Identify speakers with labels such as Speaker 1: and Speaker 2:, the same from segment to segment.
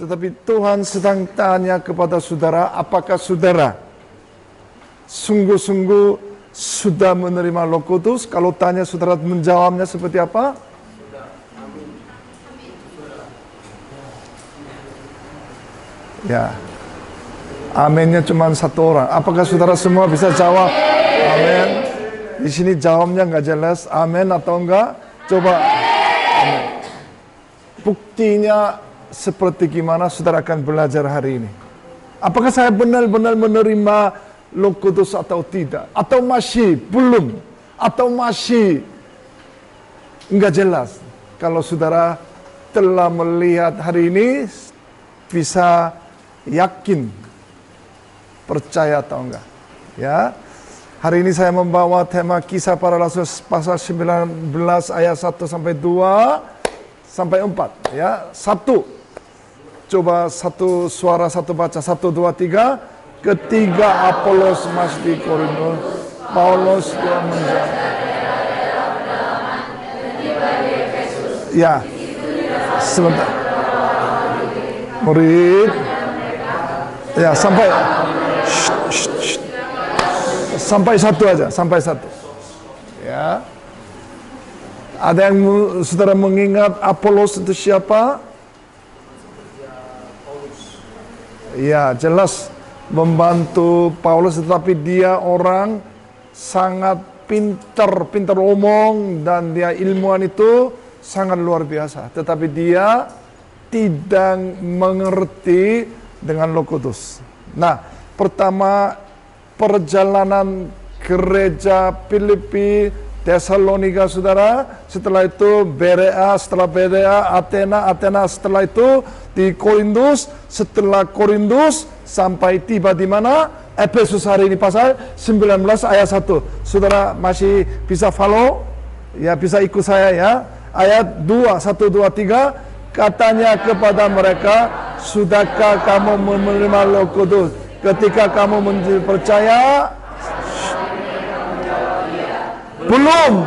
Speaker 1: Tetapi Tuhan sedang tanya kepada saudara, apakah saudara sungguh-sungguh sudah menerima Roh Kudus? Kalau tanya saudara menjawabnya seperti apa? Ya, aminnya cuma satu orang. Apakah saudara semua bisa jawab? Amin. Di sini jawabnya nggak jelas. Amin atau enggak? Coba. Amin. Buktinya seperti gimana saudara akan belajar hari ini. Apakah saya benar-benar menerima Roh Kudus atau tidak? Atau masih belum? Atau masih enggak jelas? Kalau saudara telah melihat hari ini, bisa yakin, percaya atau enggak? Ya. Hari ini saya membawa tema Kisah Para Rasul pasal 19 ayat 1 sampai 2 sampai 4. Ya, 1. Coba satu suara satu baca. 1, 2, 3. Ketika Apolos masih di Korintus, Paulus yang menjadi. Ya, sebentar. Murid. Ya, sampai satu aja, sampai satu. Ya. Ada yang saudara mengingat Apolos itu siapa? Ya, jelas membantu Paulus, tetapi dia orang sangat pintar omong, dan dia ilmuwan itu sangat luar biasa. Tetapi dia tidak mengerti dengan Roh Kudus. Nah, pertama perjalanan gereja Filipi, Tesalonika saudara, setelah itu Berea, setelah Berea Athena, setelah itu di Korintus, setelah Korintus sampai tiba di mana? Efesus hari ini pasal 19 ayat 1. Saudara masih bisa follow? Ya, bisa ikut saya ya. Ayat 2, 1, 2, 3, katanya kepada mereka, sudahkah kamu menerima Roh Kudus ketika kamu percaya? Belum.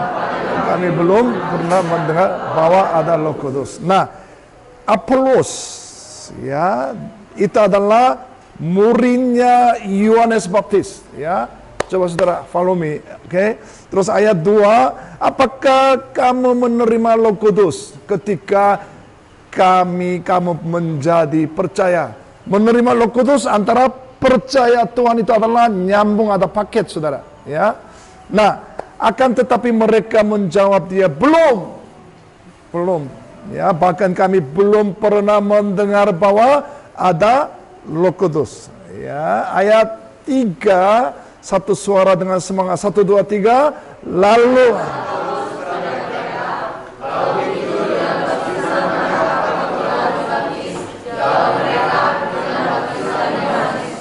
Speaker 1: Kami belum pernah mendengar bahwa ada Roh Kudus. Nah, Apolos ya, itu adalah muridnya Yohanes Baptis ya. Coba saudara follow me, oke? Terus ayat 2, apakah kamu menerima Roh Kudus ketika kamu menjadi percaya? Menerima Roh Kudus antara percaya Tuhan itu adalah nyambung, ada paket saudara ya. Nah, akan tetapi mereka menjawab dia, belum ya, bahkan kami belum pernah mendengar bahwa ada Roh Kudus ya. Ayat 3, satu suara dengan semangat, 1, 2, 3, lalu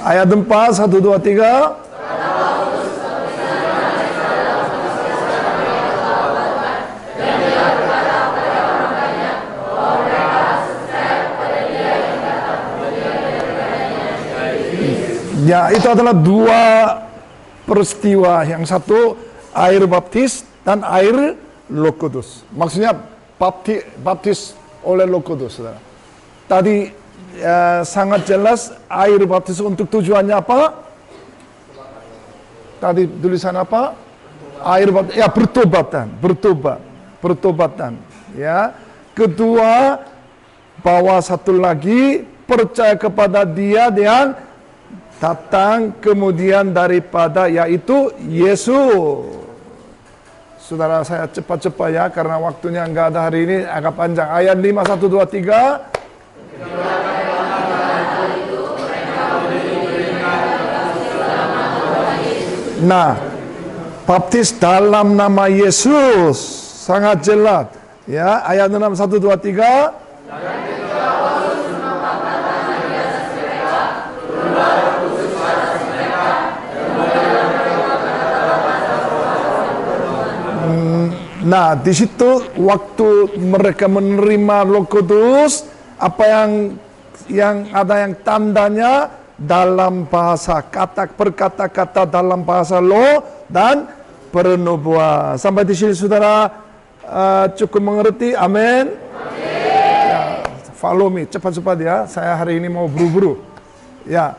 Speaker 1: ayat 4, 1, 2, 3. Ya, itu adalah dua peristiwa. Yang satu air baptis dan air Roh Kudus. Maksudnya baptis oleh Roh Kudus, saudara. Tadi sangat jelas air baptis untuk tujuannya apa? Tadi tulisan apa? Air baptis, ya, bertobatan. Ya. Kedua, bawa satu lagi, percaya kepada Dia yang datang kemudian daripada, yaitu Yesus. Saudara, saya cepat-cepat ya, karena waktunya enggak ada hari ini, agak panjang. Ayat 5, 1, 2, 3. Nah, baptis dalam nama Yesus, sangat jelas. Ya, ayat 6, 1, 2, 3. Nah, di situ waktu mereka menerima Roh Kudus, apa yang ada yang tandanya dalam bahasa, berkata-kata dalam bahasa Roh dan bernubuat. Sampai di sini saudara cukup mengerti? Amin. Ya, follow me, cepat-cepat ya. Saya hari ini mau buru-buru. Ya,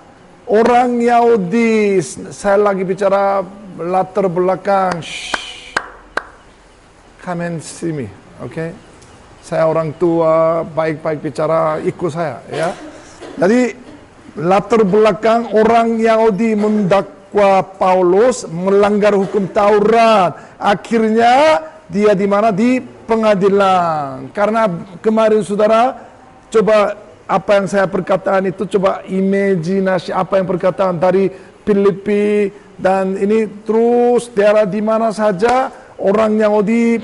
Speaker 1: orang Yahudi, saya lagi bicara latar belakang. Shh. Come and see me, oke? Saya orang tua, baik-baik bicara, ikut saya, ya. Jadi latar belakang orang Yahudi mendakwa Paulus melanggar hukum Taurat. Akhirnya dia di mana? Di pengadilan. Karena kemarin saudara, coba apa yang saya perkataan itu, coba imajinasi apa yang perkataan dari Filipi dan ini terus daerah di mana saja orang Yahudi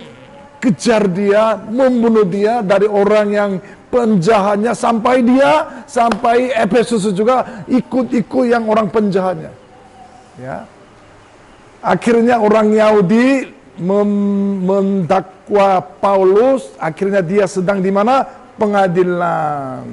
Speaker 1: kejar dia, membunuh dia dari orang yang penjahatnya sampai Efesus juga ikut-ikut yang orang penjahatnya. Ya. Akhirnya orang Yahudi mendakwa Paulus, akhirnya dia sedang di mana? Pengadilan.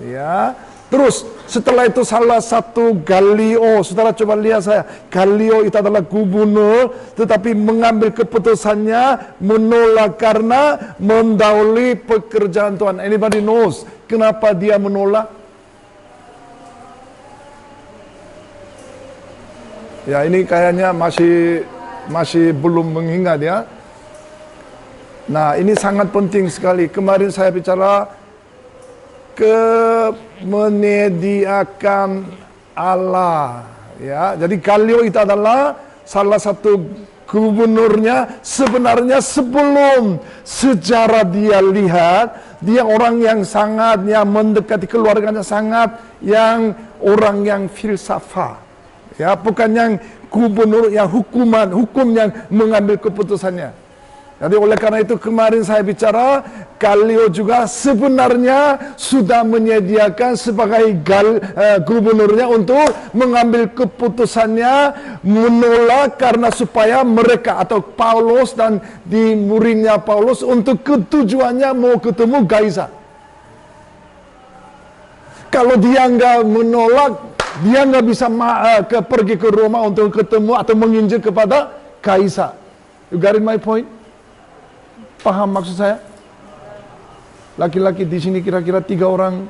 Speaker 1: Ya. Terus setelah itu salah satu Galio, saudara coba lihat saya, Galio itu adalah gubernur, tetapi mengambil keputusannya menolak karena mendahului pekerjaan Tuhan. Anybody knows kenapa dia menolak? Ya, ini kayaknya masih belum mengingat ya. Nah, ini sangat penting sekali. Kemarin saya bicara menyediakan Allah, ya. Jadi Galio itu adalah salah satu gubernurnya. Sebenarnya sebelum sejarah dia lihat, dia orang yang sangat yang mendekati keluarganya, sangat yang orang yang filsafat, ya, bukan yang gubernur yang hukum yang mengambil keputusannya. Jadi oleh karena itu kemarin saya bicara, Galio juga sebenarnya sudah menyediakan sebagai gubernurnya untuk mengambil keputusannya menolak karena supaya mereka atau Paulus dan di muridnya Paulus untuk ketujuannya mau ketemu Kaisar. Kalau dia nggak menolak, dia nggak bisa pergi ke Roma untuk ketemu atau menginjil kepada Kaisar. You got it my point? Paham maksud saya? Laki-laki di sini kira-kira 3 orang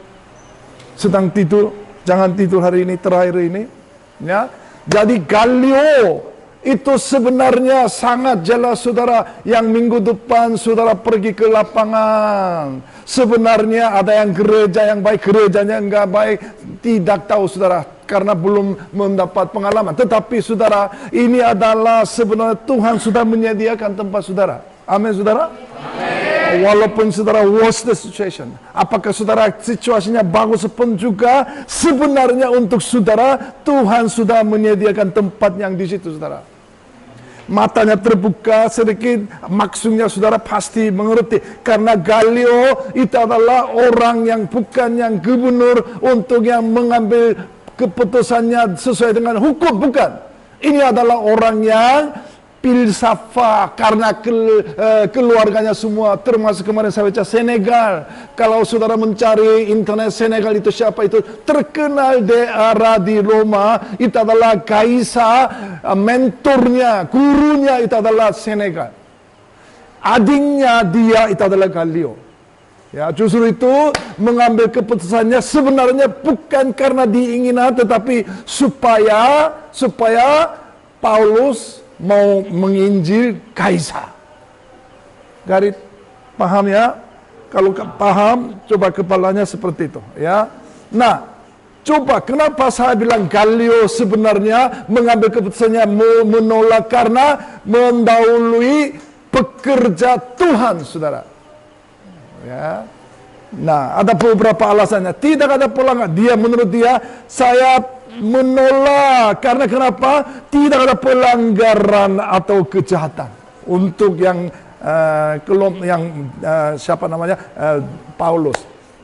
Speaker 1: sedang tidur. Jangan tidur hari ini, terakhir ini. Ya. Jadi Galio itu sebenarnya sangat jelas saudara, yang minggu depan saudara pergi ke lapangan. Sebenarnya ada yang gereja yang baik, gerejanya enggak baik, tidak tahu saudara, karena belum mendapat pengalaman. Tetapi saudara, ini adalah sebenarnya Tuhan sudah menyediakan tempat saudara. Amin saudara. Amen. Walaupun saudara worst the situation, apakah saudara situasinya bagus pun juga, sebenarnya untuk saudara Tuhan sudah menyediakan tempat yang di situ saudara. Matanya terbuka sedikit, maksudnya saudara pasti mengerti. Karena Galio itu adalah orang yang bukan yang gubernur untuk yang mengambil keputusannya sesuai dengan hukum, bukan. Ini adalah orang yang filsafat, karena keluarganya semua, termasuk kemarin saya baca Senegal. Kalau saudara mencari internet Senegal itu siapa itu, terkenal daerah di Roma, itu adalah Kaisar, mentornya, gurunya itu adalah Senegal. Adiknya dia itu adalah Galio. Ya, justru itu mengambil keputusannya sebenarnya bukan karena diinginan, tetapi supaya Paulus mau menginjil Kaisar. Garis paham ya? Kalau paham, coba kepalanya seperti itu ya. Nah, coba kenapa saya bilang Galio sebenarnya mengambil keputusannya menolak karena mendahului pekerja Tuhan, saudara. Ya. Nah, ada beberapa alasannya. Tidak ada pelanggaran. Dia menurut dia, saya menolak karena kenapa? Tidak ada pelanggaran atau kejahatan untuk yang siapa namanya Paulus.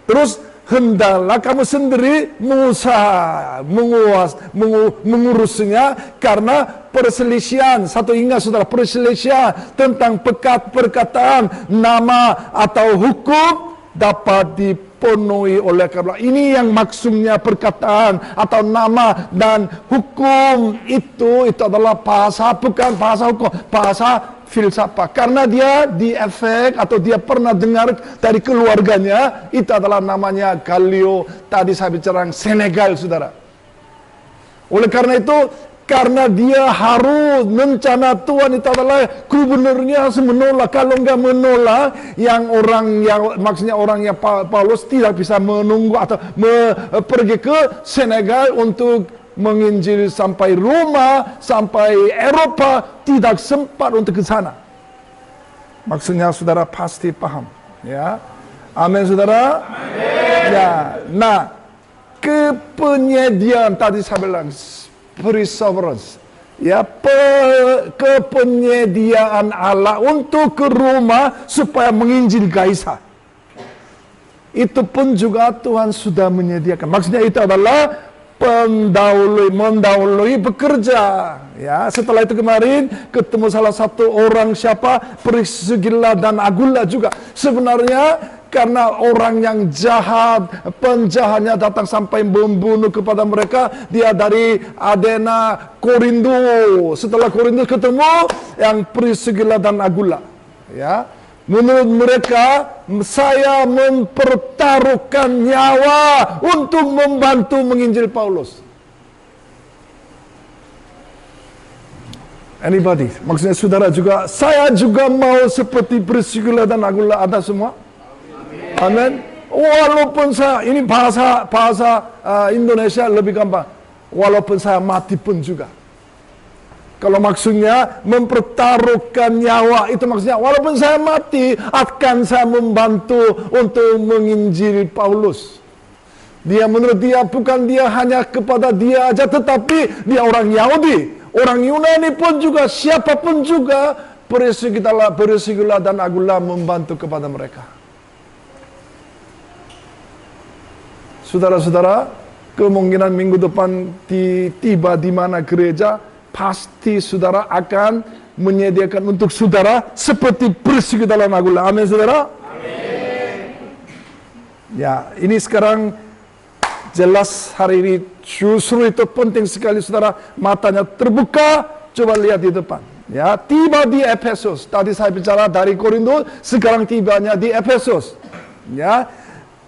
Speaker 1: Terus hendaklah kamu sendiri mengurusnya, karena perselisihan. Satu ingat saudara, perselisihan tentang perkataan, nama atau hukum dapat dipenuhi oleh karena ini yang maksudnya perkataan atau nama dan hukum itu adalah bahasa, bukan bahasa hukum, bahasa filsafat. Karena dia diefek atau dia pernah dengar dari keluarganya, itu adalah namanya Galileo. Tadi saya bicara Senegal, saudara. Oleh karena itu, karena dia harus rencana Tuhan itu adalah gubernurnya harus menolak. Kalau enggak menolak, maksudnya orang yang Paulus tidak bisa menunggu atau pergi ke Senegal untuk menginjil sampai Roma, sampai Eropa, tidak sempat untuk ke sana. Maksudnya saudara pasti paham, ya. Amin, saudara. Amin. Ya. Nah, kepenyediaan tadi saya bilang perseverance, ya, kepenyediaan Allah untuk ke rumah supaya menginjil Kaisar. Itu pun juga Tuhan sudah menyediakan. Maksudnya itu adalah mendahului bekerja. Ya, setelah itu kemarin ketemu salah satu orang siapa, Priscilla dan Aquila juga. Sebenarnya karena orang yang jahat, penjahatnya datang sampai membunuh kepada mereka, dia dari Adena, Korintus. Setelah Korintus ketemu yang Priscilla dan Aquila. Ya. Menurut mereka, saya mempertaruhkan nyawa untuk membantu menginjil Paulus. Anybody? Maksudnya saudara juga, saya juga mau seperti Priscilla dan Aquila, ada semua? Amin. Walaupun saya, ini bahasa Indonesia lebih gampang. Walaupun saya mati pun juga. Kalau maksudnya mempertaruhkan nyawa, itu maksudnya walaupun saya mati, akan saya membantu untuk menginjil Paulus. Dia menurut dia, bukan dia hanya kepada dia aja, tetapi dia orang Yahudi, orang Yunani pun juga, siapapun juga, Priscilla dan Aquila membantu kepada mereka. Saudara-saudara, kemungkinan minggu depan tiba di mana gereja, pasti saudara akan menyediakan untuk saudara seperti Priscilla dan Aquila. Amin, saudara. Amin. Ya, ini sekarang jelas hari ini justru itu penting sekali saudara, matanya terbuka, coba lihat di depan. Ya, tiba di Efesus. Tadi saya bicara dari Korintus, sekarang tibanya di Efesus. Ya,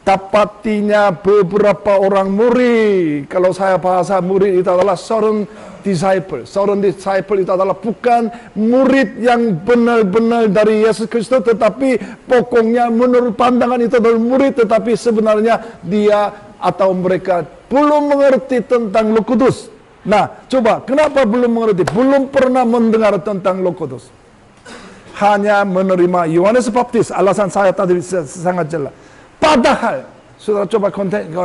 Speaker 1: dapatinya beberapa orang murid. Kalau saya bahasa murid itu adalah seorang disciple. Seorang disciple itu adalah bukan murid yang benar-benar dari Yesus Kristus, tetapi pokoknya menurut pandangan itu adalah murid, tetapi sebenarnya dia atau mereka belum mengerti tentang Roh Kudus. Nah, coba, kenapa belum mengerti? Belum pernah mendengar tentang Roh Kudus. Hanya menerima Yohanes Baptis. Alasan saya tadi sangat jelas. Padahal, saudara coba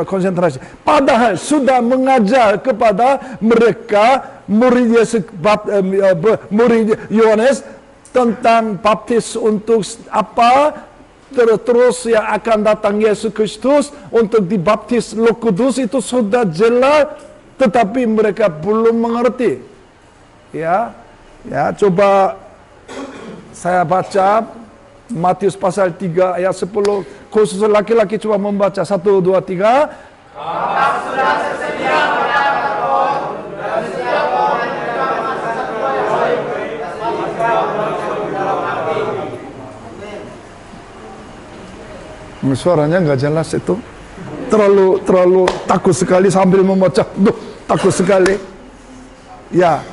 Speaker 1: konsentrasi. Padahal sudah mengajar kepada mereka murid Yohanes tentang baptis untuk apa? Terus yang akan datang Yesus Kristus untuk dibaptis Roh Kudus, itu sudah jelas, tetapi mereka belum mengerti. Ya, coba saya baca Matius pasal 3 ayat 10. Khusus laki-laki coba membaca 1, 2, 3. Maka sudah tersedia pada roh, dan setiap orang yang dalam masa tua yang baik, maka dalam hati. Suaranya nggak jelas itu. Terlalu takut sekali sambil membaca. Takut sekali. Ya,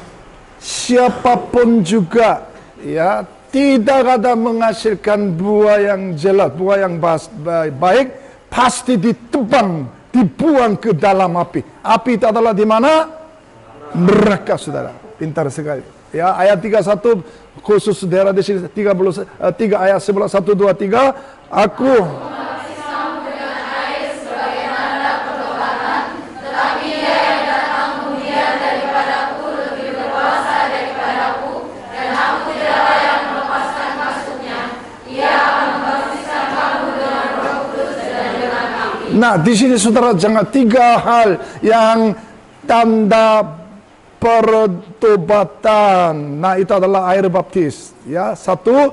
Speaker 1: siapapun juga, ya, tidak ada menghasilkan buah yang jelas, buah yang baik, pasti ditebang, dibuang ke dalam api. Api itu adalah di mana? Neraka, saudara. Pintar sekali. Ya, ayat 31 khusus daerah di sini 3 ayat 11 1 2 3. Aku Nah, di sini saudara jangan 3 hal yang tanda pertobatan. Nah, itu adalah air baptis. Ya, satu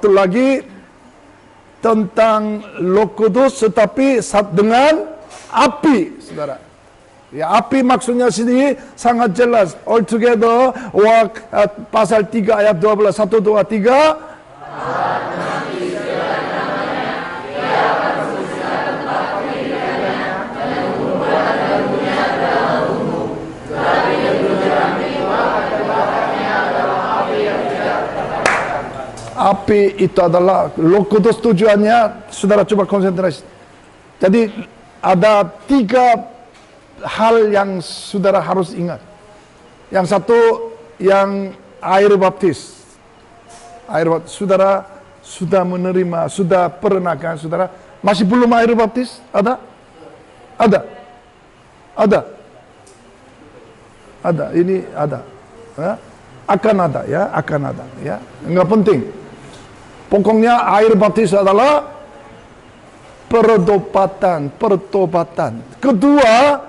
Speaker 1: lagi tentang Roh Kudus, tetapi dengan api, saudara. Ya, api maksudnya sini sangat jelas. All together, pasal 3 ayat 12, 1, 2, 3. Api itu adalah Roh Kudus, tujuannya, saudara coba konsentrasi. Jadi ada 3 hal yang saudara harus ingat. Yang satu, yang air baptis. Air baptis, saudara sudah menerima, sudah pernah kan saudara? Masih belum air baptis? Ada? Ada? Ada? Ada, ini ada. Ya? Akan ada ya, akan ada ya. Enggak penting. Pokoknya air baptis adalah pertobatan. Kedua,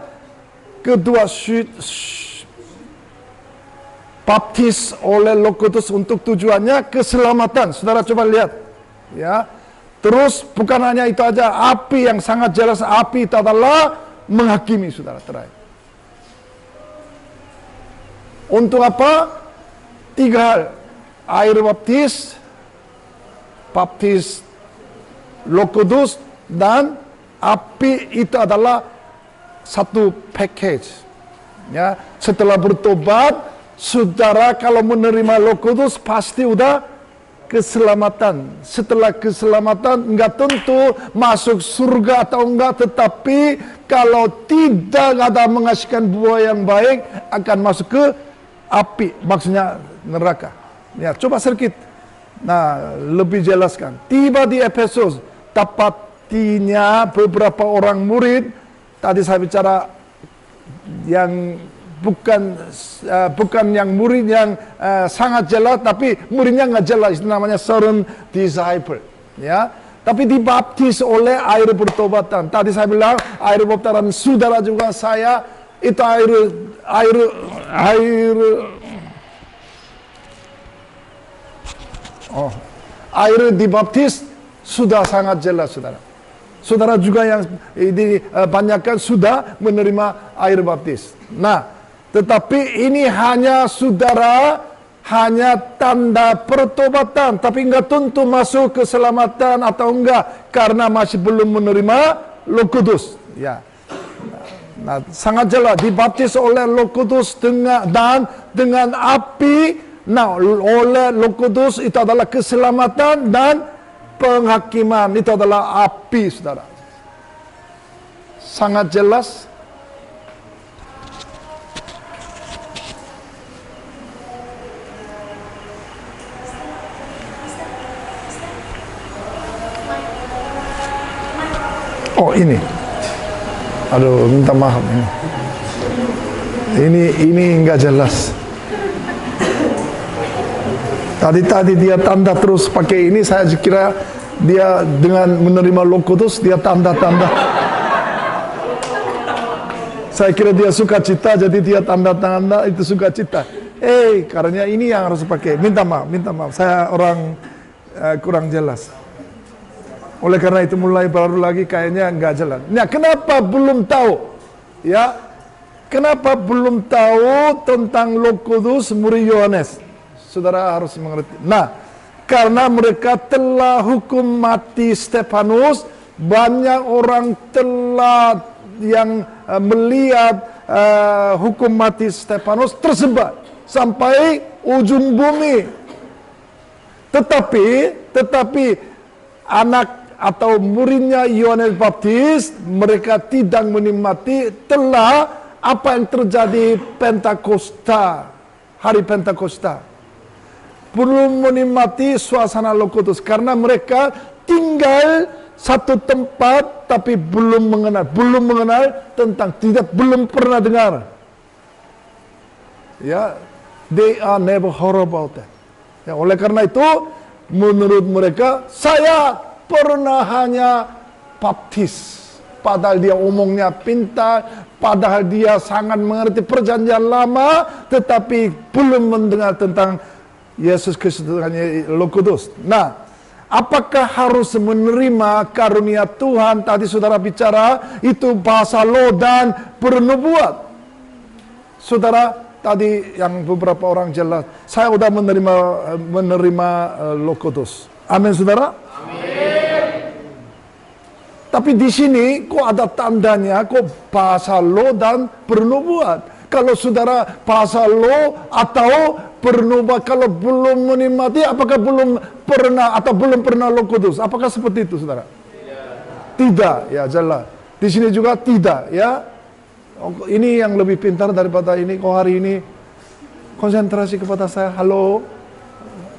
Speaker 1: baptis oleh Roh Kudus untuk tujuannya keselamatan. Saudara coba lihat, ya. Terus bukan hanya itu aja, api yang sangat jelas, api itu adalah menghakimi, saudara, terakhir. Untuk apa? 3 hal. Air baptis Roh Kudus, dan api itu adalah satu package. Ya, setelah bertobat, saudara kalau menerima Roh Kudus pasti udah keselamatan. Setelah keselamatan enggak tentu masuk surga atau enggak, tetapi kalau tidak ada menghasilkan buah yang baik akan masuk ke api, maksudnya neraka. Ya, coba sedikit. Nah, lebih jelaskan. Tiba di Efesus, dapatinya beberapa orang murid. Tadi saya bicara yang bukan yang murid yang sangat jelas, tapi muridnya nggak jelas. Itu namanya certain disciple. Ya, tapi dibaptis oleh air pertobatan. Tadi saya bilang air pertobatan, saudara juga saya itu air dibaptis sudah sangat jelas, saudara. Saudara juga yang banyakkan sudah menerima air baptis. Nah, tetapi ini hanya saudara, hanya tanda pertobatan, tapi enggak tentu masuk keselamatan atau enggak, karena masih belum menerima Roh Kudus. Ya. Nah, sangat jelas dibaptis oleh Roh Kudus dengan api. Nah, oleh Roh Kudus itu adalah keselamatan, dan penghakiman itu adalah api, saudara. Sangat jelas. Oh, ini. Aduh, minta maaf. Ini enggak jelas. Tadi dia tanda terus pakai ini, saya kira dia dengan menerima Roh Kudus dia tanda-tanda. Saya kira dia suka cita, jadi dia tanda-tanda itu suka cita. Karena ini yang harus pakai. Minta maaf. Saya orang kurang jelas. Oleh karena itu mulai baru lagi kayaknya nggak jelas. Nah, kenapa belum tahu? Ya, kenapa belum tahu tentang Roh Kudus murid Yohanes? Saudara harus mengerti. Nah, karena mereka telah hukum mati Stefanus, banyak orang telah yang melihat hukum mati Stefanus tersebar sampai ujung bumi. Tetapi anak atau muridnya Yohanes Baptis, mereka tidak menikmati telah apa yang terjadi hari Pentakosta. Belum menikmati suasana Roh Kudus karena mereka tinggal satu tempat tapi belum mengenal tentang, belum pernah dengar. Ya, they are never heard about that. Ya, oleh karena itu menurut mereka saya pernah hanya baptis, padahal dia omongnya pintar, padahal dia sangat mengerti perjanjian lama, tetapi belum mendengar tentang Yesus Kristus, hanya Roh Kudus. Nah, apakah harus menerima karunia Tuhan? Tadi saudara bicara, itu bahasa loh dan bernubuat. Saudara, tadi yang beberapa orang jelas, saya udah menerima Roh Kudus. Amin, saudara? Amin. Tapi di sini kok ada tandanya, kok bahasa loh dan bernubuat. Kalau saudara bahasa loh atau bernubuat, kalau belum menikmati, apakah belum pernah Roh Kudus? Apakah seperti itu, saudara? Tidak, ya jelas. Di sini juga tidak, ya. Ini yang lebih pintar daripada ini. Kok hari ini konsentrasi kepada saya, halo,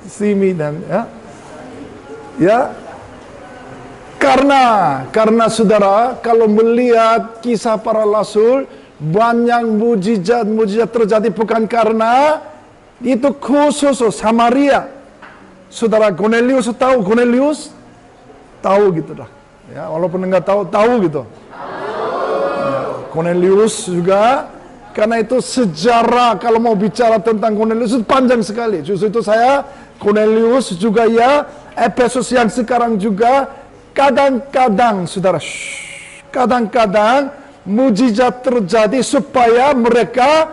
Speaker 1: see me, dan ya. Karena saudara, kalau melihat kisah para rasul, banyak mujizat terjadi bukan karena itu khusus Samaria. Saudara, Cornelius tahu Cornelius? Tahu gitu dah. Ya, walaupun enggak tahu gitu. Ya, Cornelius juga, karena itu sejarah kalau mau bicara tentang Cornelius itu panjang sekali. Justru itu saya Cornelius juga ya, Efesus yang sekarang juga kadang-kadang saudara, kadang-kadang mujizat terjadi supaya mereka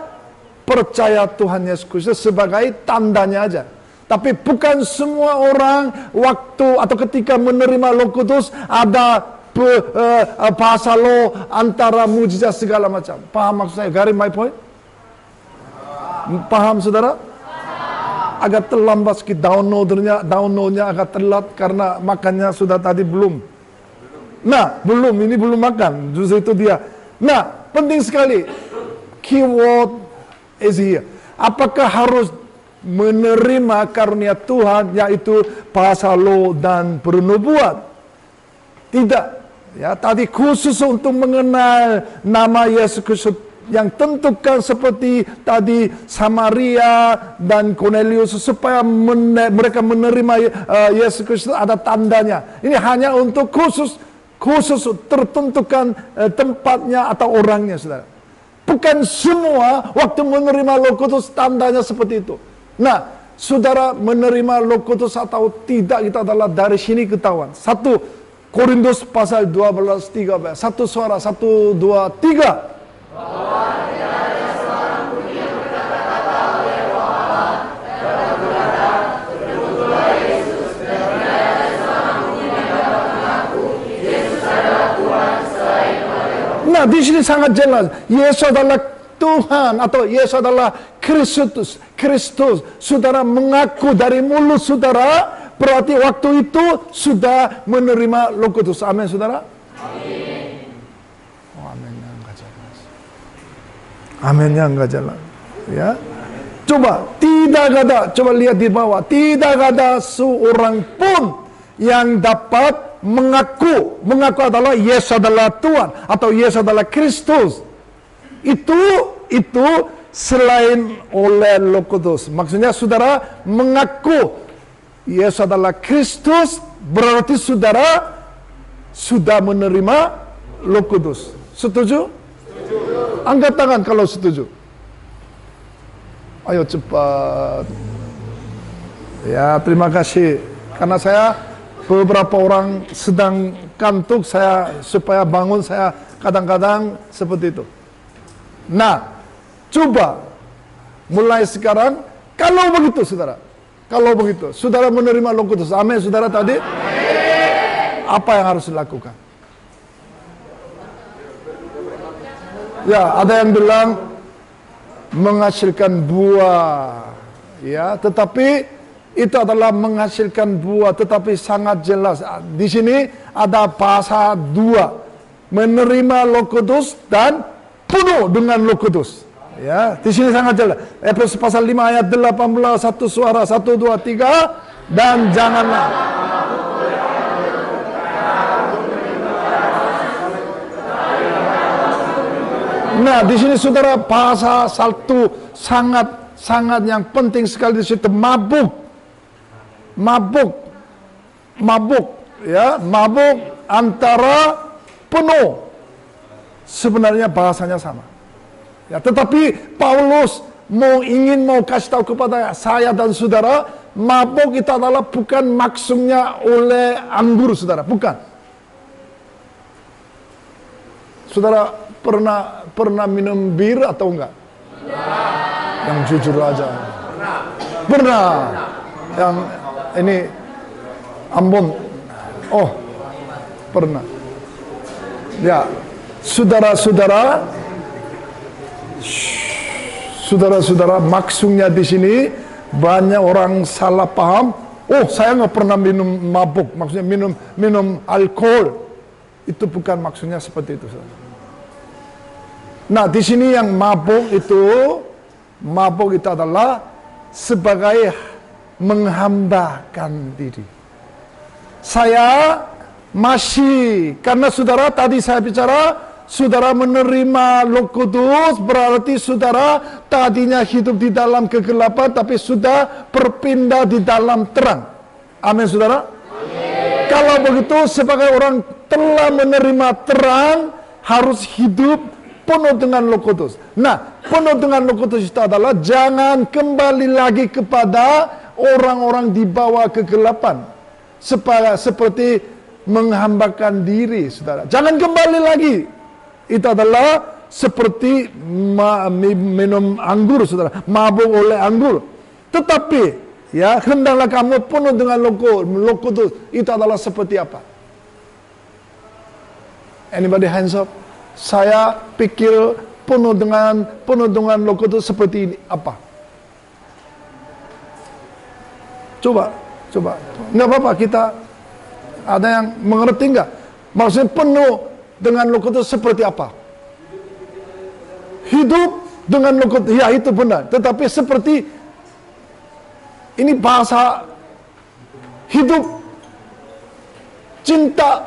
Speaker 1: percaya Tuhan Yesus Kristus sebagai tandanya aja. Tapi bukan semua orang waktu atau ketika menerima Roh Kudus ada bahasa loh antara mujizat segala macam. Paham maksud saya? Garis my point? Paham saudara? Agak terlambat sedikit downloadnya agak telat karena makannya sudah tadi belum. Nah, ini belum makan. Justru itu dia. Nah, penting sekali. Keyword is here. Apakah harus menerima karunia Tuhan, yaitu bahasa loh dan bernubuat? Tidak. Ya, tadi khusus untuk mengenal nama Yesus Kristus yang tentukan seperti tadi Samaria dan Cornelius supaya mereka menerima Yesus Kristus ada tandanya. Ini hanya untuk khusus tertentukan tempatnya atau orangnya, saudara. Bukan semua waktu menerima Roh Kudus tandanya seperti itu. Nah, saudara menerima Roh Kudus atau tidak itu adalah dari sini ketahuan. 1 Korintus pasal 12:13. Satu suara, 1, 2, 3. Nah, di sini sangat jelas, Yesus adalah Tuhan atau Yesus adalah Kristus. Saudara mengaku dari mulut saudara, berarti waktu itu sudah menerima Roh Kudus. Amin, saudara? Amin. Oh, aminnya enggak jelas. Aminnya enggak jelas. Ya. Coba, coba lihat di bawah, tidak ada seorang pun yang dapat mengaku adalah Yesus adalah Tuhan atau Yesus adalah Kristus. Itu selain oleh Roh Kudus. Maksudnya saudara mengaku Yesus adalah Kristus, berarti saudara sudah menerima Roh Kudus. Setuju? Setuju. Angkat tangan kalau setuju. Ayo cepat. Ya, terima kasih. Karena saya beberapa orang sedang kantuk, supaya bangun saya kadang-kadang seperti itu. Nah, coba mulai sekarang, kalau begitu saudara menerima Roh Kudus. Amin, saudara tadi? Amin. Apa yang harus dilakukan? Ya, ada yang bilang menghasilkan buah. Ya, tetapi itu adalah menghasilkan buah, tetapi sangat jelas. Di sini ada bahasa 2. Menerima Roh Kudus dan penuh dengan Roh Kudus. Ya, di sini sangat jelas. Efesus pasal 5 ayat 18, satu suara, 1, 2, 3, dan janganlah. Nah, di sini saudara bahasa satu sangat yang penting sekali di situ, mabuk, ya, mabuk antara penuh. Sebenarnya bahasanya sama. Ya, tetapi Paulus ingin kasih tahu kepada saya dan saudara, mabuk itu adalah bukan maksudnya oleh anggur, saudara. Bukan. Saudara pernah minum bir atau enggak? Yang jujur aja. Pernah. Yang ini Ambon. Oh, pernah. Ya, saudara-saudara, maksudnya di sini banyak orang salah paham. Oh, saya nggak pernah minum mabuk, maksudnya minum alkohol. Itu bukan maksudnya seperti itu. Nah, di sini yang mabuk itu adalah sebagai menghambakan diri. Saya masih, karena saudara tadi saya bicara, saudara menerima Roh Kudus, berarti saudara tadinya hidup di dalam kegelapan, tapi sudah berpindah di dalam terang. Amin, saudara. Amin. Kalau begitu, sebagai orang telah menerima terang, harus hidup penuh dengan Roh Kudus. Nah, penuh dengan Roh Kudus itu adalah jangan kembali lagi kepada orang-orang di bawah kegelapan. Seperti menghambakan diri, saudara. Jangan kembali lagi. Itu adalah seperti minum anggur, saudara. Mabuk oleh anggur. Tetapi, ya, hendaklah kamu penuh dengan Roh Kudus. Itu adalah seperti apa? Anybody hands up? Saya pikir penuh dengan Roh Kudus seperti ini. Apa? Coba. Nggak apa-apa, kita ada yang mengerti nggak? Maksudnya penuh dengan Roh Kudus seperti apa? Hidup dengan Roh Kudus, ya itu benar. Tetapi seperti ini bahasa hidup, cinta,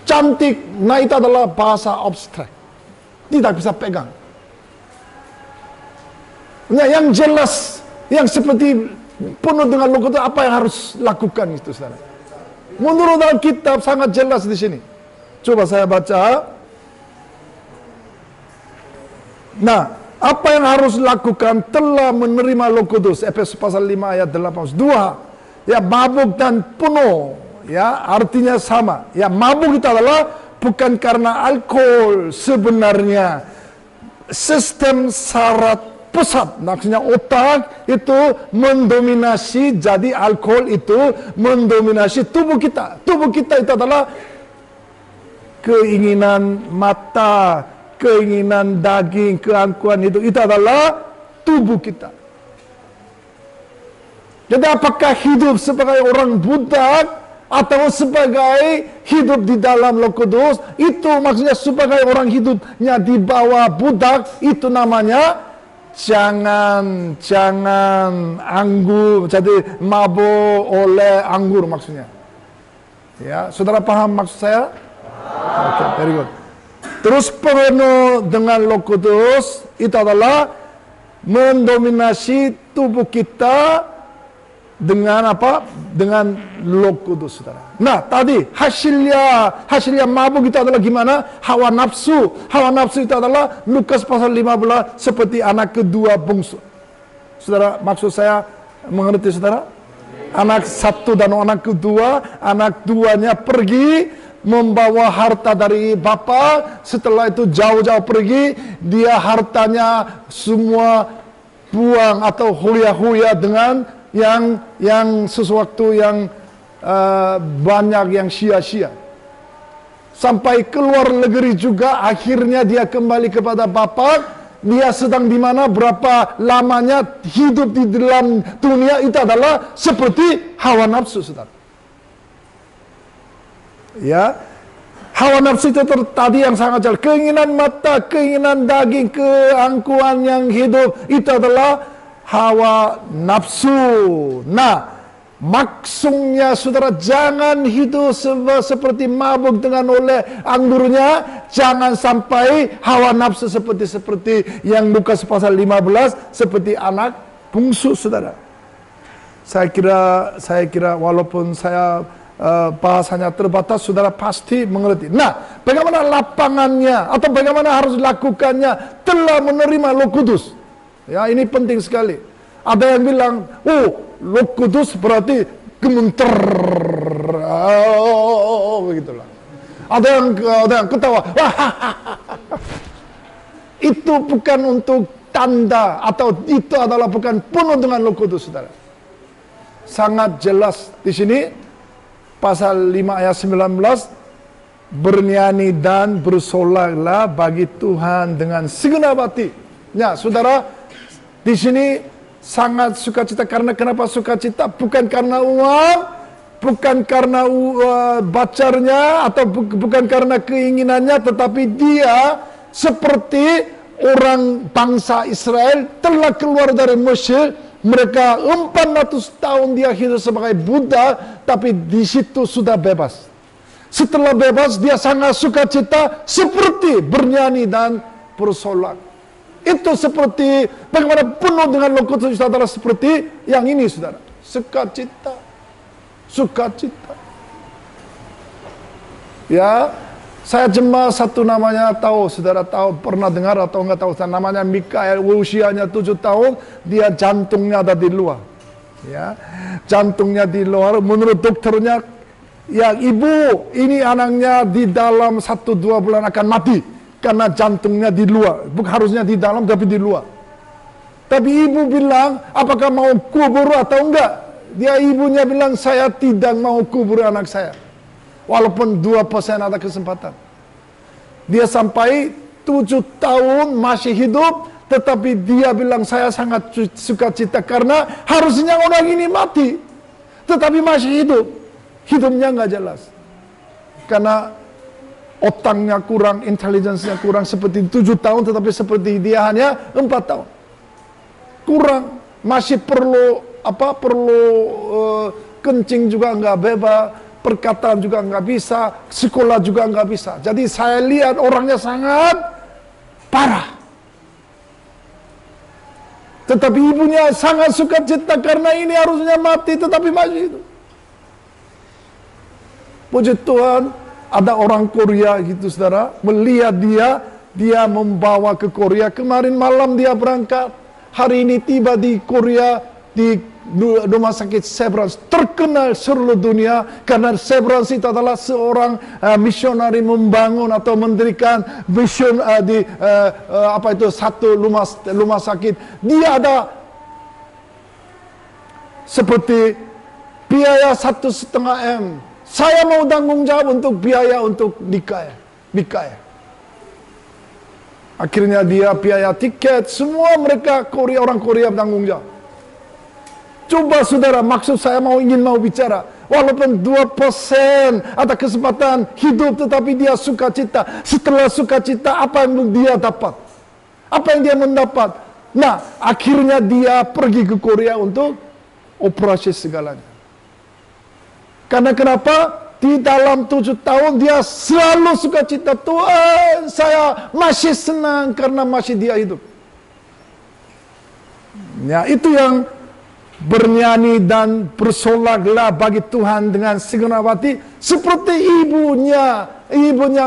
Speaker 1: cantik, nah itu adalah bahasa abstrak. Tidak bisa pegang. Nah, yang jelas, yang seperti penuh dengan Roh Kudus, apa yang harus lakukan itu, saudara? Menurut dalam kitab sangat jelas di sini. Coba saya baca. Nah, apa yang harus lakukan telah menerima Roh Kudus. Efesus pasal 5 ayat 8. 2. Ya, mabuk dan penuh. Ya, artinya sama. Ya, mabuk itu adalah bukan karena alkohol sebenarnya. Sistem saraf pusat, maksudnya otak itu mendominasi, jadi alkohol itu mendominasi tubuh kita. Tubuh kita itu adalah keinginan mata, keinginan daging, keangkuhan itu adalah tubuh kita. Jadi apakah hidup sebagai orang budak atau sebagai hidup di dalam Roh Kudus, itu maksudnya sebagai orang hidupnya di bawah budak, itu namanya jangan anggur, jadi mabuk oleh anggur maksudnya. Ya, saudara paham maksud saya? Oke, very good. Terus penuh dengan Roh Kudus itu adalah mendominasi tubuh kita dengan apa? Dengan Roh Kudus, saudara. Nah, tadi hasilnya mabuk itu adalah gimana? Hawa nafsu. Hawa nafsu itu adalah Lukas pasal 15 seperti anak kedua bungsu. Saudara, maksud saya mengerti, saudara? Anak satu dan anak kedua, anak duanya pergi membawa harta dari bapa. Setelah itu jauh-jauh pergi, dia hartanya semua buang atau huya-huya dengan yang sesuatu yang banyak yang sia-sia. Sampai keluar negeri juga, akhirnya dia kembali kepada bapa. Dia sedang di mana, berapa lamanya hidup di dalam dunia itu adalah seperti hawa nafsu, saudara. Ya, hawa nafsu itu tadi yang sangat jelas. Keinginan mata, keinginan daging, keangkuhan yang hidup itu adalah hawa nafsu. Nah, maksudnya saudara jangan hidup seperti mabuk dengan oleh anggurnya. Jangan sampai hawa nafsu seperti yang Lukas pasal 15 seperti anak bungsu, saudara. Saya kira walaupun saya bahasanya terbatas, saudara pasti mengerti. Nah, bagaimana lapangannya atau bagaimana harus lakukannya? Telah menerima Roh Kudus. Ya, ini penting sekali. Ada yang bilang, Roh Kudus berarti gemeter. Begitulah. Ada yang ketawa. Itu bukan untuk tanda, atau itu adalah bukan penuh dengan Roh Kudus, saudara. Sangat jelas di sini pasal 5 ayat 19, bernyanyi dan bersoraklah bagi Tuhan dengan segenap hati. Ya, saudara, di sini sangat sukacita. Karena kenapa sukacita? Bukan karena uang, bukan karena bacarnya, atau bukan karena keinginannya, tetapi dia seperti orang bangsa Israel telah keluar dari Mesir. Mereka 400 tahun dia hidup sebagai budak, tapi di situ sudah bebas. Setelah bebas, dia sangat sukacita, seperti bernyanyi dan bersorak. Itu seperti bagaimana penuh dengan Roh Kudus, saudara, seperti yang ini, saudara. Sukacita. Sukacita. Ya, saya cuma satu namanya tahu, saudara tahu, pernah dengar atau enggak tahu, namanya Mikael, usianya 7 tahun, dia jantungnya ada di luar. Ya, jantungnya di luar, menurut dokternya, ya ibu, ini anaknya di dalam 1-2 bulan akan mati, karena jantungnya di luar, bukan harusnya di dalam, tapi di luar. Tapi ibu bilang, apakah mau kubur atau enggak? Ibunya bilang, saya tidak mau kubur anak saya. Walaupun 2% ada kesempatan. Dia sampai 7 tahun masih hidup, tetapi dia bilang, saya sangat sukacita karena harusnya orang ini mati, tetapi masih hidup. Hidupnya nggak jelas. Karena otaknya kurang, intelijensinya kurang, seperti 7 tahun, tetapi seperti dia hanya 4 tahun. Kurang, masih perlu kencing juga nggak bebas, perkataan juga nggak bisa, sekolah juga nggak bisa. Jadi saya lihat orangnya sangat parah. Tetapi ibunya sangat sukacita karena ini harusnya mati, tetapi masih hidup. Puji Tuhan, ada orang Korea gitu, saudara, melihat dia membawa ke Korea. Kemarin malam dia berangkat, hari ini tiba di Korea, di rumah sakit Severance, terkenal seluruh dunia karena Severance itu adalah seorang misionari membangun atau mendirikan mission di satu rumah sakit. Dia ada seperti biaya 1,5 M. Saya mau tanggung jawab untuk biaya untuk nikah. Akhirnya dia biaya tiket, semua mereka orang Korea tanggung jawab. Coba saudara, maksud saya ingin bicara, walaupun 2% ada kesempatan hidup, tetapi dia sukacita. Setelah sukacita, apa yang dia dapat? Apa yang dia mendapat? Nah, akhirnya dia pergi ke Korea untuk operasi segalanya. Karena kenapa? Di dalam 7 tahun dia selalu sukacita. Tuhan, saya masih senang karena masih dia hidup. Ya, itu yang bernyanyi dan bersoraklah bagi Tuhan dengan segenap hati, seperti ibunya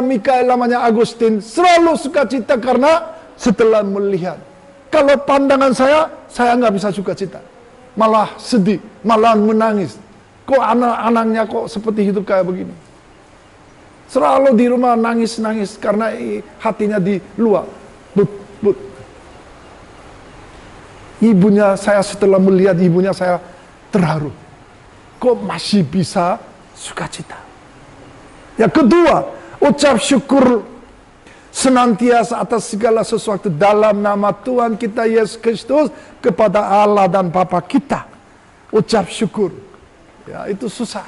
Speaker 1: Mikael, namanya Agustin, selalu sukacita karena setelah melihat. Kalau pandangan saya nggak bisa sukacita, malah sedih, malah menangis. Kok anak-anaknya kok seperti hidup kayak begini? Selalu di rumah nangis karena hatinya di luar. Ibunya saya, setelah melihat ibunya saya terharu. Kok masih bisa sukacita? Yang kedua, ucap syukur senantiasa atas segala sesuatu dalam nama Tuhan kita Yesus Kristus kepada Allah dan Bapa kita. Ucap syukur. Ya, itu susah.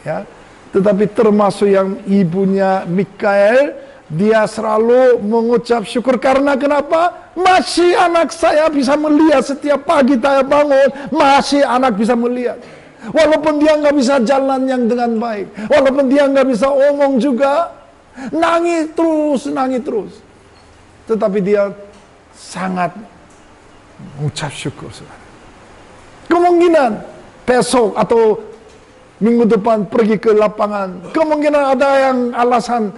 Speaker 1: Ya. Tetapi termasuk yang ibunya Mikael, dia selalu mengucap syukur karena kenapa? Masih anak saya bisa melihat setiap pagi saya bangun, masih anak bisa melihat. Walaupun dia nggak bisa jalan yang dengan baik, walaupun dia nggak bisa omong juga, nangis terus. Tetapi dia sangat mengucap syukur. Kemungkinan besok atau minggu depan pergi ke lapangan, kemungkinan ada yang alasan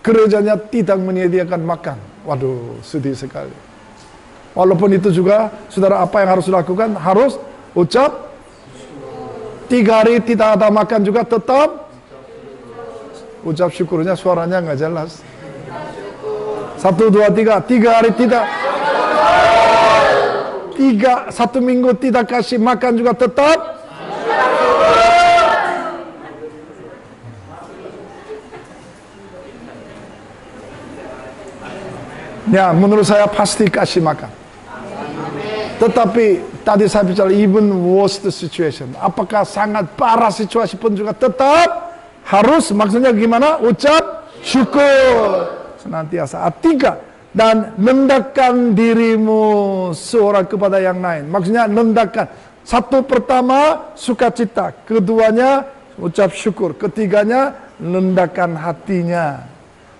Speaker 1: gerejanya tidak menyediakan makan. Waduh, sedih sekali. Walaupun itu juga, saudara, apa yang harus dilakukan? Harus ucap 3 hari tidak ada makan juga tetap ucap syukurnya, suaranya nggak jelas. 1, 2, 3. 3 hari tidak. 1 minggu tidak kasih makan juga tetap. Ya, menurut saya pasti kasih makan. Tetapi tadi saya bicara even worse the situation. Apakah sangat parah situasi pun juga tetap harus, maksudnya gimana? Ucap syukur senantiasa. 3. Dan mendekatkan dirimu seorang kepada yang lain. Maksudnya mendekatkan. 1 pertama sukacita, keduanya ucap syukur, ketiganya mendekatkan hatinya.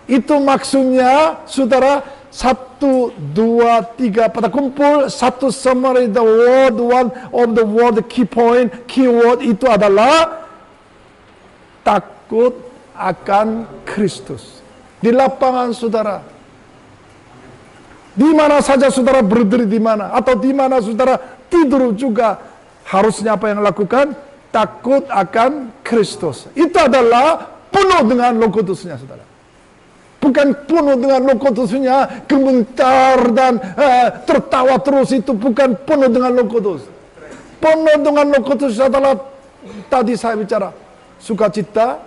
Speaker 1: Itu maksudnya, saudara, 1, 2, 3 pada kumpul, satu summary the word, one of the word, the key point, keyword itu adalah takut akan Kristus. Di lapangan saudara, di mana saja saudara berdiri, di mana atau di mana saudara tidur juga, harusnya apa yang lakukan? Takut akan Kristus. Itu adalah penuh dengan Roh Kudusnya, saudara. Bukan penuh dengan Roh Kudusnya, gemetar dan tertawa terus, itu bukan penuh dengan Roh Kudus. Penuh dengan Roh Kudus adalah tadi saya bicara, sukacita,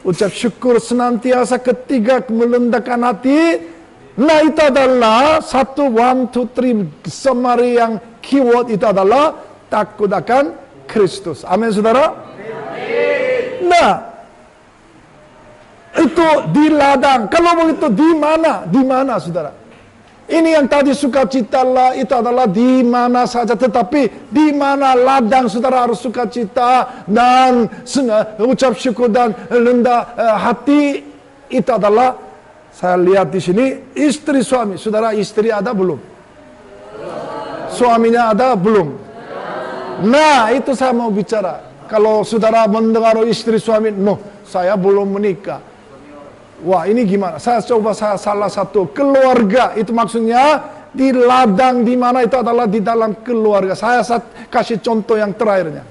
Speaker 1: ucap syukur senantiasa, ketiga melendahkan hati. Nah, itu adalah 1, 1, 2, 3 summary yang keyword itu adalah takut akan Kristus. Amin, saudara. Nah, itu di ladang. Kalau begitu di mana? Di mana, saudara? Ini yang tadi sukacita lah, itu adalah di mana saja. Tetapi di mana ladang saudara harus sukacita dan ucap syukur dan rendah hati, itu adalah, saya lihat di sini, istri suami. Saudara, istri ada belum? Suaminya ada belum? Nah, itu saya mau bicara. Kalau saudara mendengar istri suami, no, saya belum menikah. Wah, ini gimana? Saya coba salah satu keluarga, itu maksudnya di ladang, di mana itu adalah di dalam keluarga. Saya kasih contoh yang terakhirnya.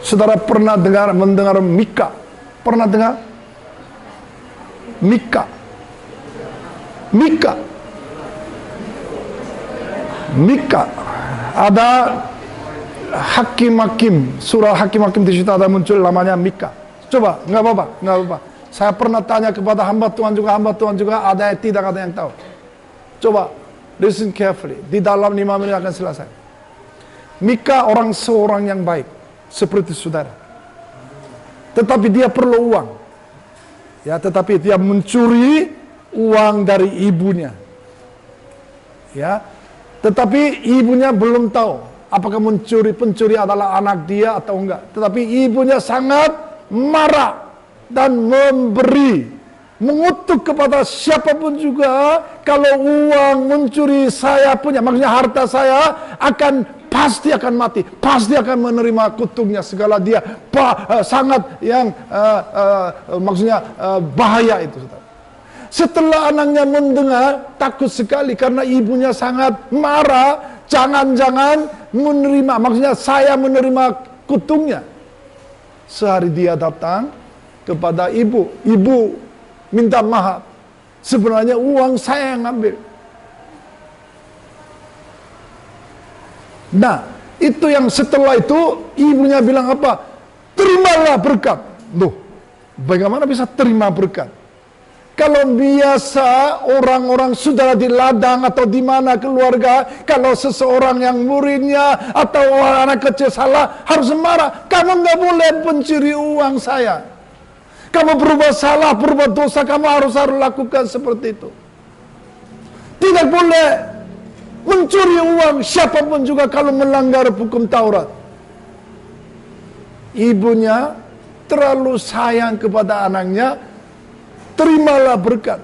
Speaker 1: Saudara pernah mendengar Mika? Pernah dengar? Mika. Ada Hakim-Hakim, surah Hakim-Hakim di situ ada muncul namanya Mika. Coba, nggak apa-apa. Saya pernah tanya kepada hamba Tuhan juga ada yang tidak ada yang tahu. Coba, listen carefully. Di dalam 5 menit akan selesai. Mika seorang yang baik, seperti saudara. Tetapi dia perlu uang. Ya, tetapi dia mencuri uang dari ibunya. Ya, tetapi ibunya belum tahu apakah pencuri adalah anak dia atau enggak. Tetapi ibunya sangat marah dan mengutuk kepada siapapun juga, kalau uang mencuri saya punya, maksudnya harta saya, pasti akan mati, pasti akan menerima kutuknya segala. Dia sangat yang maksudnya bahaya itu. Setelah anaknya mendengar, takut sekali karena ibunya sangat marah. Jangan-jangan menerima, maksudnya saya menerima kutuknya. Sehari dia datang kepada ibu minta maaf. Sebenarnya uang saya yang ambil. Nah, itu yang setelah itu ibunya bilang apa? Terimalah berkat. Loh, bagaimana bisa terima berkat? Kalau biasa orang-orang saudara di ladang atau di mana keluarga, kalau seseorang yang muridnya atau anak kecil salah, harus marah. Kamu nggak boleh mencuri uang saya. Kamu berbuat salah, berbuat dosa, kamu harus lakukan seperti itu. Tidak boleh mencuri uang siapapun juga kalau melanggar hukum Taurat. Ibunya terlalu sayang kepada anaknya. Terimalah berkat.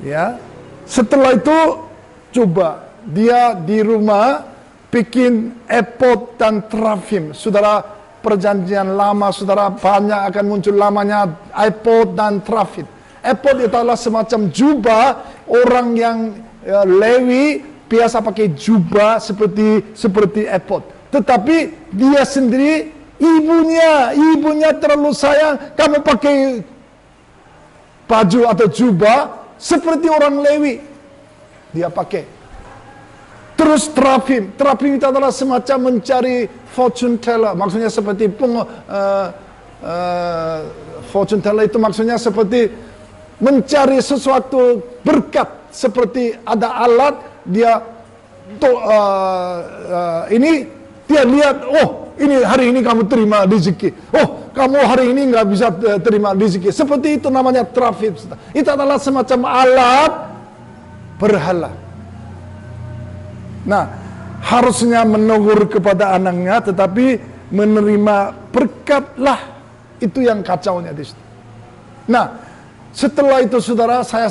Speaker 1: Ya. Setelah itu coba dia di rumah bikin epod dan terafim. Saudara perjanjian lama, saudara, banyak akan muncul namanya iPod dan trafid. iPod itu adalah semacam jubah orang yang Lewi biasa pakai jubah seperti iPod. Tetapi dia sendiri, ibunya terlalu sayang, kamu pakai baju atau jubah seperti orang Lewi. Dia pakai. Terus terapim itu adalah semacam mencari fortune teller. Maksudnya seperti fortune teller itu maksudnya seperti mencari sesuatu berkat. Seperti ada alat, dia dia lihat, oh ini hari ini kamu terima rezeki. Oh kamu hari ini nggak bisa terima rezeki. Seperti itu namanya trafid. Itu adalah semacam alat berhala. Nah, harusnya menegur kepada anaknya, tetapi menerima berkatlah. Itu yang kacaunya di situ. Nah, setelah itu saudara, saya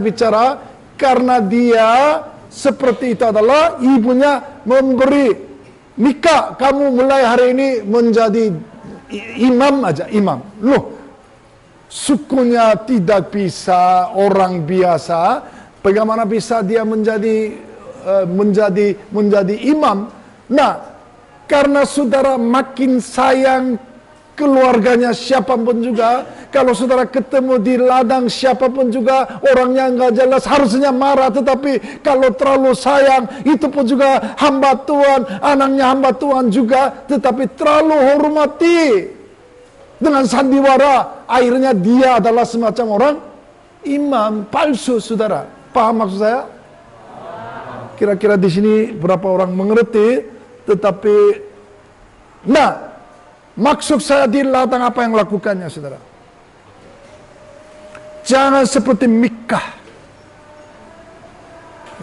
Speaker 1: bicara, karena dia seperti itu adalah ibunya memberi, Mika, kamu mulai hari ini menjadi imam aja, imam. Loh, sukunya tidak bisa orang biasa, bagaimana bisa dia menjadi imam? Nah, karena saudara makin sayang keluarganya siapapun juga, kalau saudara ketemu di ladang siapapun juga, orangnya nggak jelas, harusnya marah, tetapi kalau terlalu sayang, itu pun juga hamba Tuhan, anaknya hamba Tuhan juga, tetapi terlalu hormati dengan sandiwara, akhirnya dia adalah semacam orang imam palsu, saudara. Paham maksud saya? Kira-kira di sini berapa orang mengerti? Tetapi, nah, maksud saya di ladang apa yang lakukannya, saudara? Jangan seperti Mikah.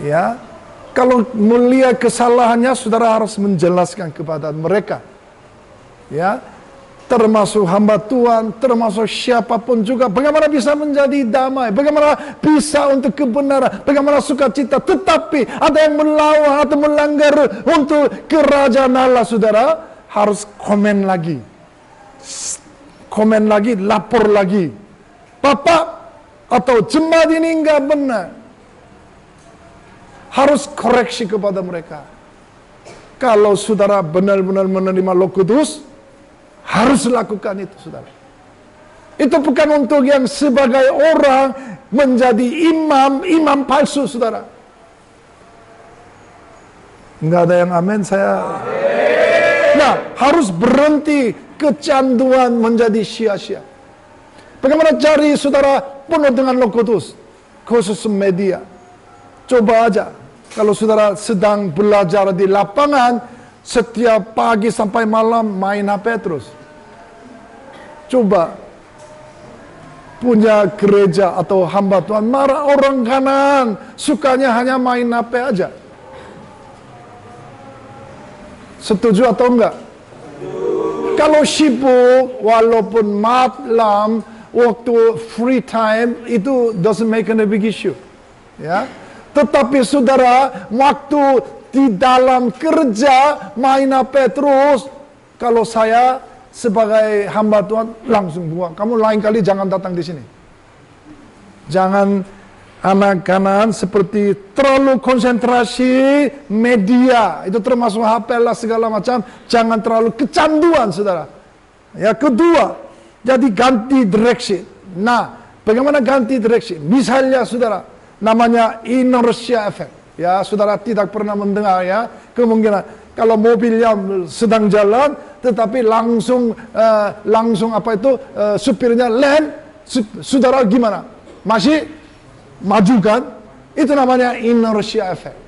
Speaker 1: Ya, kalau melihat kesalahannya, saudara harus menjelaskan kepada mereka. Ya, termasuk hamba Tuhan, termasuk siapapun juga, bagaimana bisa menjadi damai, bagaimana bisa untuk kebenaran, bagaimana sukacita, tetapi ada yang melawan atau melanggar untuk kerajaan Allah, saudara, harus komen lagi, lapor lagi, Bapak atau jemaat ini enggak benar, harus koreksi kepada mereka. Kalau saudara benar-benar menerima Roh Kudus, harus lakukan itu, saudara. Itu bukan untuk yang sebagai orang menjadi imam palsu, saudara. Enggak ada yang amin, saya. Nah, harus berhenti kecanduan menjadi sia-sia. Bagaimana cari, saudara, penuh dengan Roh Kudus, khusus media. Coba aja, kalau saudara sedang belajar di lapangan, setiap pagi sampai malam main HP terus. Coba punya gereja atau hamba Tuhan, marah orang kanan, sukanya hanya main HP aja. Setuju atau enggak? Kalau sibuk, walaupun malam, waktu free time, itu doesn't make a big issue. Ya, tetapi saudara, waktu di dalam kerja main HP terus, kalau saya sebagai hamba Tuhan langsung buang. Kamu lain kali jangan datang di sini. Jangan anak kanan seperti terlalu konsentrasi media, itu termasuk HP lah segala macam. Jangan terlalu kecanduan, saudara. Ya, kedua, jadi ganti direksi. Nah, bagaimana ganti direksi? Misalnya, saudara, namanya inertia effect. Ya, saudara tidak pernah mendengar, ya, kemungkinan kalau mobilnya sedang jalan, tetapi langsung supirnya land, saudara gimana? Masih maju kan? Itu namanya inertia effect.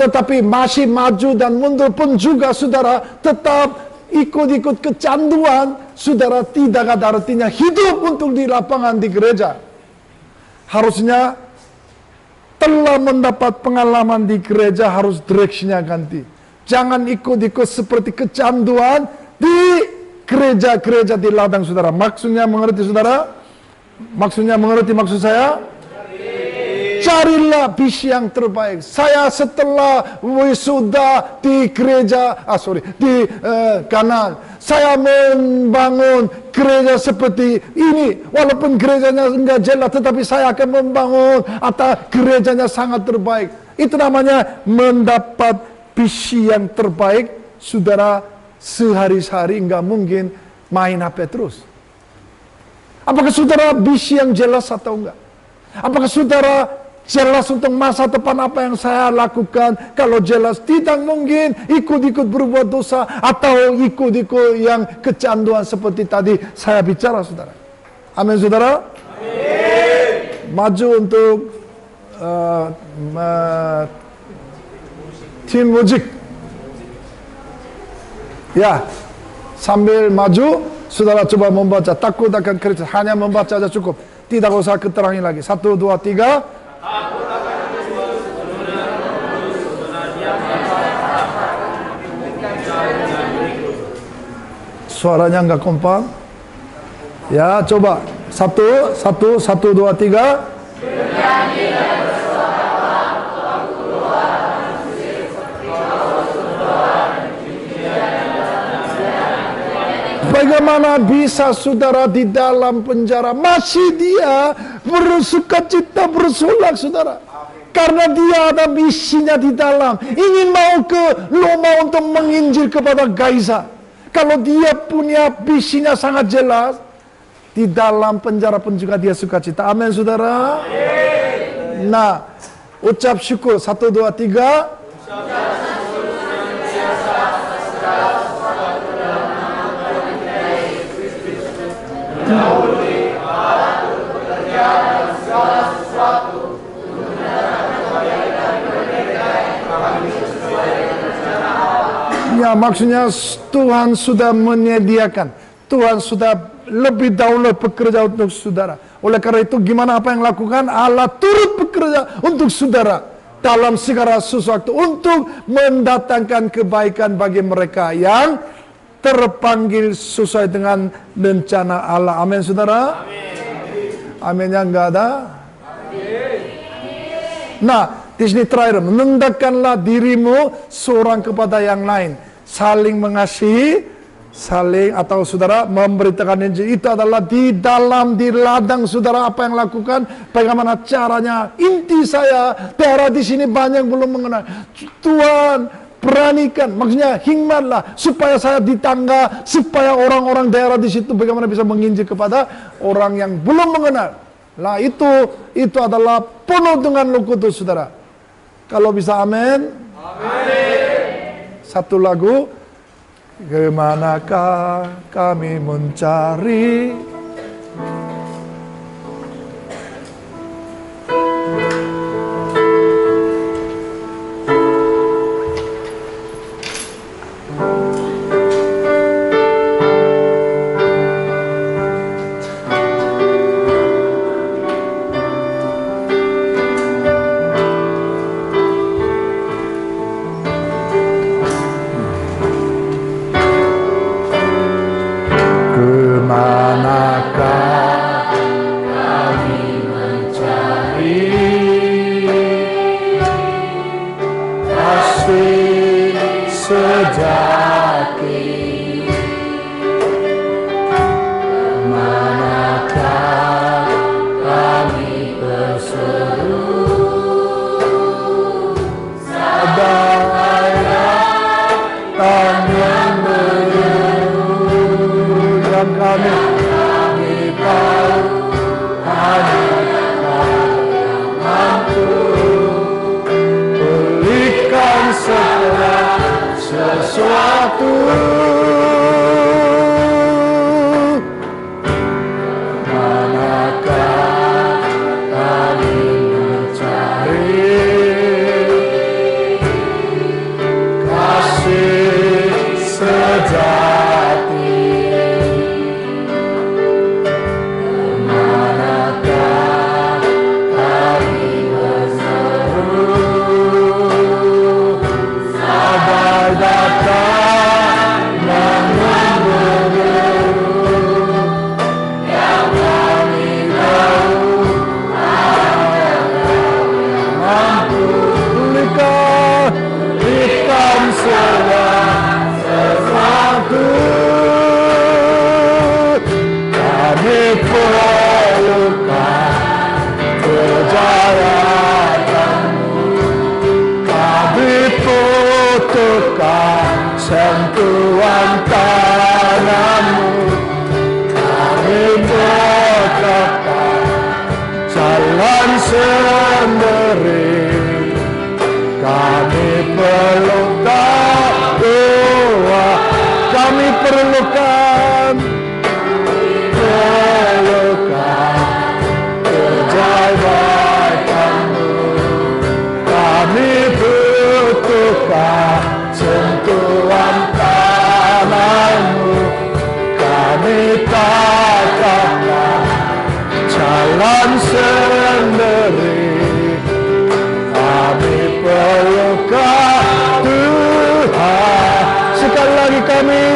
Speaker 1: Tetapi masih maju dan mundur pun juga, saudara tetap ikut-ikut kecanduan, saudara tidak ada artinya hidup untuk di lapangan di gereja. Harusnya telah mendapat pengalaman di gereja, harus direksinya ganti. Jangan ikut-ikut seperti kecanduan di gereja-gereja di ladang, saudara. Maksudnya mengerti, saudara? Maksudnya mengerti maksud saya? Carilah visi yang terbaik. Saya setelah wisuda di gereja, di Kanaan, saya membangun gereja seperti ini. Walaupun gerejanya enggak jelas, tetapi saya akan membangun atau gerejanya sangat terbaik. Itu namanya mendapat visi yang terbaik. Saudara, sehari-hari enggak mungkin main HP terus. Apakah saudara visi yang jelas atau enggak? Apakah saudara jelas untuk masa depan apa yang saya lakukan? Kalau jelas, tidak mungkin ikut-ikut berbuat dosa atau ikut-ikut yang kecanduan seperti tadi saya bicara, saudara. Amin, saudara. Amin. Maju untuk tim musik. Ya, sambil maju, saudara coba membaca. Takut akan Kristus, hanya membaca saja cukup. Tidak usah keterangi lagi. 1, 2, 3. Suaranya enggak kompak. Ya, coba. 1, 2, 3. Bagaimana bisa saudara di dalam penjara masih dia bersukacita, bersolat, saudara? Karena dia ada misinya di dalam. Ingin mau ke Roma untuk menginjil kepada Gaza. Kalau dia punya misinya sangat jelas, di dalam penjara pun juga dia sukacita. Amin, saudara. Amin. Nah, ucap syukur. 1, 2, 3. Ya, maksudnya Tuhan sudah menyediakan. Tuhan sudah lebih dahulu bekerja untuk saudara. Oleh karena itu, gimana apa yang lakukan? Allah turut bekerja untuk saudara dalam segala sesuatu untuk mendatangkan kebaikan bagi mereka yang terpanggil sesuai dengan rencana Allah. Amin, saudara. Aminnya enggak ada. Nah, di sini terakhir, menundukkanlah dirimu seorang kepada yang lain, saling mengasihi, saling atau saudara memberitakan Injil. Itu adalah di ladang saudara apa yang lakukan, bagaimana caranya. Inti saya, daerah di sini banyak yang belum mengenal Tuhan. Beranikan, maksudnya hikmatlah supaya saya di tangga, supaya orang-orang daerah di situ bagaimana bisa menginjil kepada orang yang belum mengenal. Nah, itu adalah penuh dengan Roh Kudus, saudara. Kalau bisa amin. Amin. Satu lagu. Kemanakah kami mencari sentuhan tanganmu, kami berkata jalan sendiri, kami perlukan doa, kami perlukan keajaiban-Mu, kami butuhkan sentuhan tangan-Mu, kami takkanlah jalan sendiri, kami perlukan Tuhan. Sekali lagi kami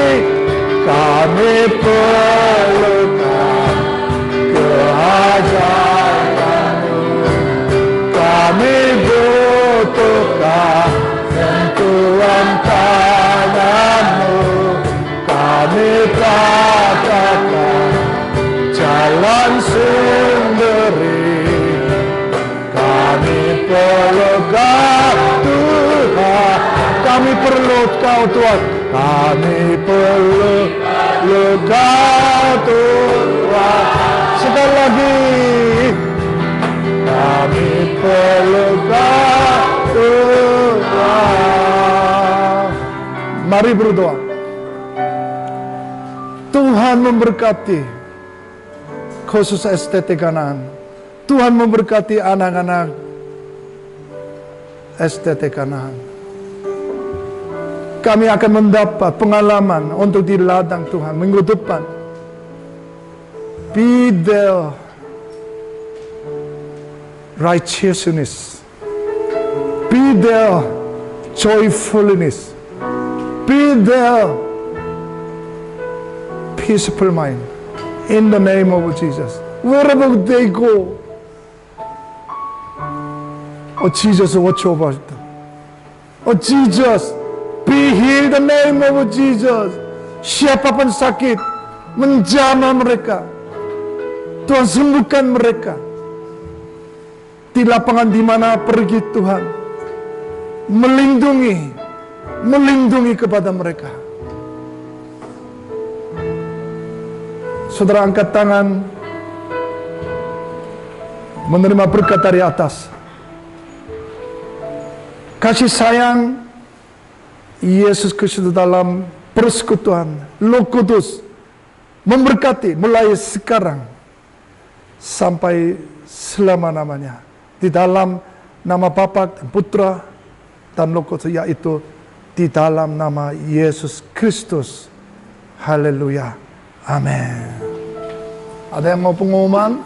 Speaker 1: perlukan keajaiban-Mu, kami butuhkan sentuhan tangan-Mu, kami takkanlah jalan sendiri, kami perlukan Tuhan, kami perlu Kau Tuhan, kami perlukan Tuhan. Sekali lagi, kami perlukan Tuhan. Mari berdoa. Tuhan memberkati khusus STT Kanaan. Tuhan memberkati anak-anak STT Kanaan. Kami akan mendapat pengalaman untuk di ladang Tuhan minggu depan. Be there righteousness. Be there joyfulness. Be there peaceful mind. In the name of Jesus. Wherever they go. Oh Jesus, watch over them. Oh Jesus, be healed in the name of Jesus. Siapapun sakit menjamah mereka, Tuhan sembuhkan mereka. Di lapangan di mana pergi Tuhan, melindungi kepada mereka. Saudara angkat tangan, menerima berkat dari atas. Kasih sayang Yesus Kristus dalam persekutuan Roh Kudus memberkati mulai sekarang sampai selama-lamanya. Di dalam nama Bapa dan Putra dan Roh Kudus, yaitu di dalam nama Yesus Kristus. Haleluya. Amin. Ada yang mau pengumuman?